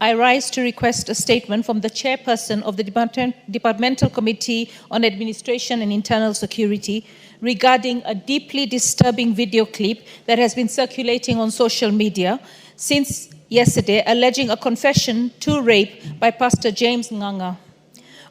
I rise to request a statement from the chairperson of the Departmental Committee on Administration and Internal Security regarding a deeply disturbing video clip that has been circulating on social media since yesterday, alleging a confession to rape by Pastor James Ng'ang'a.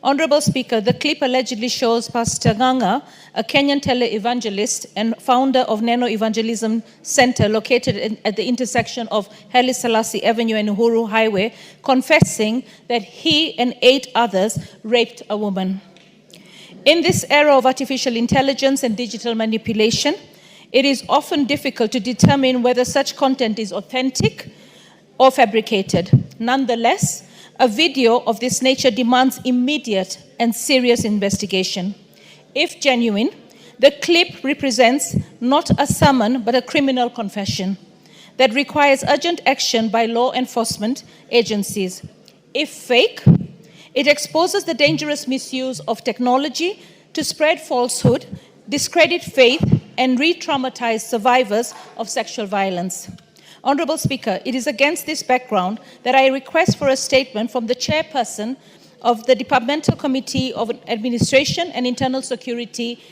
Honorable Speaker, the clip allegedly shows Pastor Ng'ang'a, a Kenyan televangelist and founder of Neno Evangelism Center located at the intersection of Haile Selassie Avenue and Uhuru Highway, confessing that he and 8 others raped a woman. In this era of artificial intelligence and digital manipulation, it is often difficult to determine whether such content is authentic or fabricated. Nonetheless, a video of this nature demands immediate and serious investigation. If genuine, the clip represents not a summon but a criminal confession that requires urgent action by law enforcement agencies. If fake, it exposes the dangerous misuse of technology to spread falsehood, discredit faith, and re-traumatize survivors of sexual violence. Honorable Speaker, it is against this background that I request for a statement from the chairperson of the Departmental Committee of Administration and Internal Security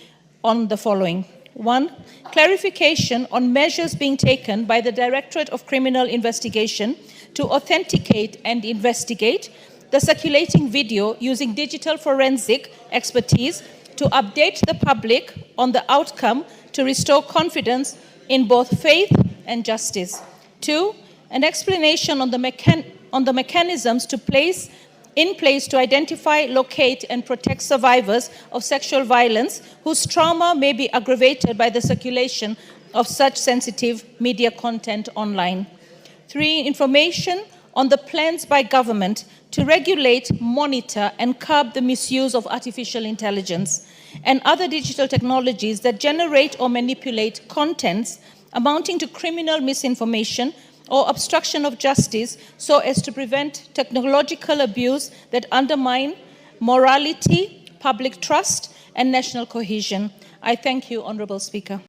on the following. 1. Clarification on measures being taken by the Directorate of Criminal Investigation to authenticate and investigate the circulating video using digital forensic expertise to update the public on the outcome to restore confidence in both faith and justice. 2, an explanation on the mechanisms in place to identify, locate, and protect survivors of sexual violence whose trauma may be aggravated by the circulation of such sensitive media content online. 3, information on the plans by government to regulate, monitor, and curb the misuse of artificial intelligence and other digital technologies that generate or manipulate contents amounting to criminal misinformation or obstruction of justice so as to prevent technological abuse that undermine morality, public trust, and national cohesion. I thank you, Honorable Speaker.